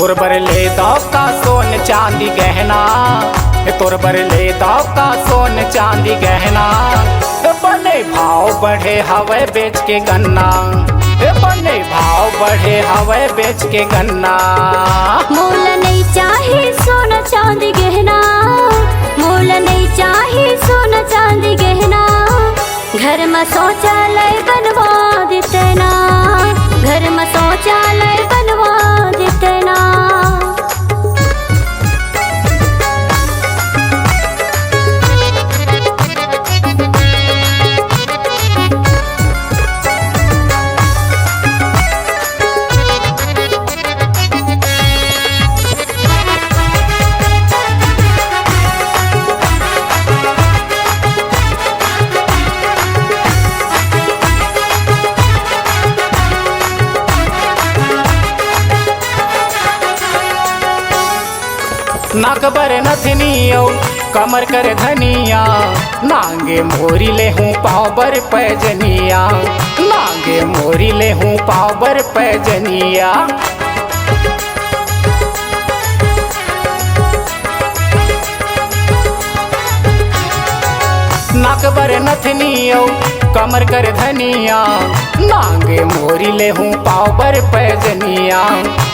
तोर बर ले दाव का सोन चांदी गहना, तोर बर ले दाव का सोन चांदी गहना। बने भाव बढ़े हवे बेच के गन्ना, बने भाव बढ़े हवे बेच के गन्ना। मोल नहीं चाहे सोना चांदी गहना, मोल नहीं चाहे सोना चांदी गहना। घर में शौचालय बनवा देते ना, घर में शौचालय बनवा देते ना। नाकबर नथनियो कमर कर धनिया, नांगे मोरी ले हूँ पाँव बर पैजनिया, नांगे मोरी ले हूँ पाँव बर पैजनिया। नाकबर नथनियो कमर कर धनिया, नांगे मोरी ले हूँ पाँव बर पैजनिया,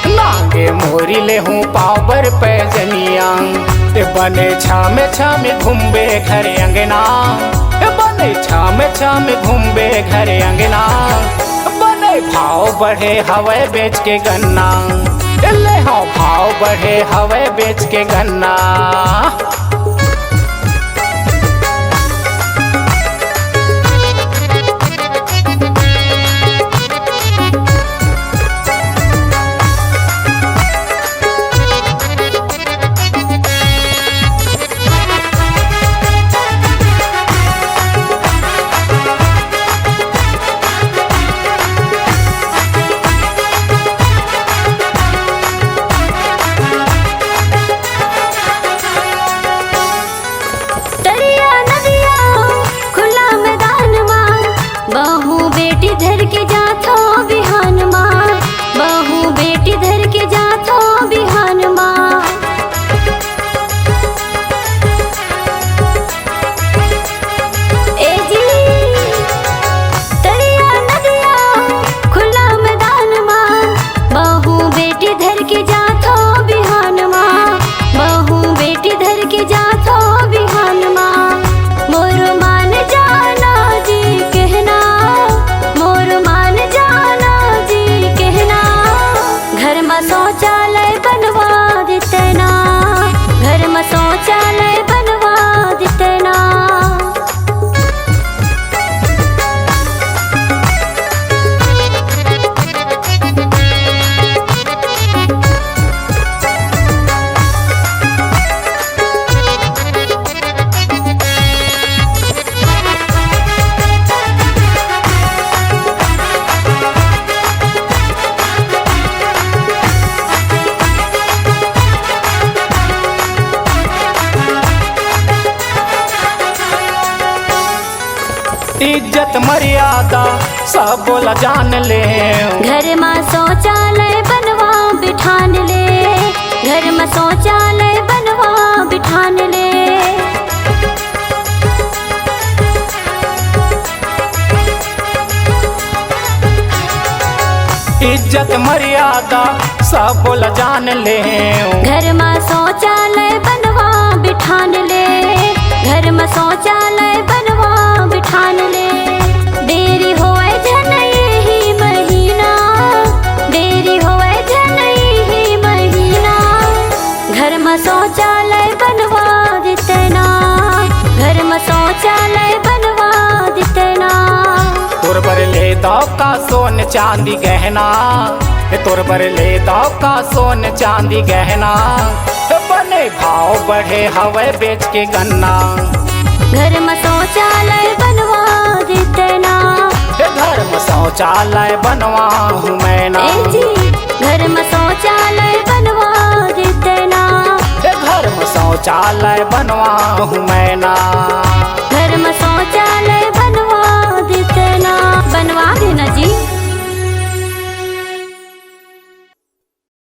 नांगे मोरी ले हूँ पाँव बर पैजनिया। बने छामे घूमबे घर अंगना, बने छामे घूमबे घर अंगना। बने भाव बढ़े हवे बेच के गन्ना, ले हाँ भाव बढ़े हवे बेच के गन्ना। बहू बेटी धर के जाथो बिहान माँ, बहू बेटी धर के जाथो बिहान माँ। ए जी तरिया नदिया खुला मैदान माँ, बहू बेटी धर के जाथो बिहान माँ, बहू बेटी धर के जाथो बिहान माँ। मोर मान जाना जी कहना, मोर मान जाना जी कहना। घर में शौचालय बनवा देते ना, घर में शौचालय बनवा देते ना। इज्जत मर्यादा सब बोला जान ले, घर में शौचालय बनवा बिठान ले, घर में शौचालय बनवा बिठान ले। इज्जत मर्यादा सब बोला जान ले, घर में शौचालय बनवा बिठान ले, घर में शौचालय बनवा बिठान ले। देरी होए जन यही महीना, देरी होए जन यही महीना। घर में शौचालय बनवा देते ना, घर में शौचालय बनवा देते ना। तोर बर ले दाव का सोन चांदी गहना, तोर बर ले दाव का सोन चांदी गहना। बने भाव बढ़े हवे बेच के गन्ना, घर में शौचालय बनवा देते ना, घर में शौचालय बनवा हूँ मैं ना। ए जी घर में शौचालय बनवा देते ना, घर में शौचालय बनवा हूँ मैं ना।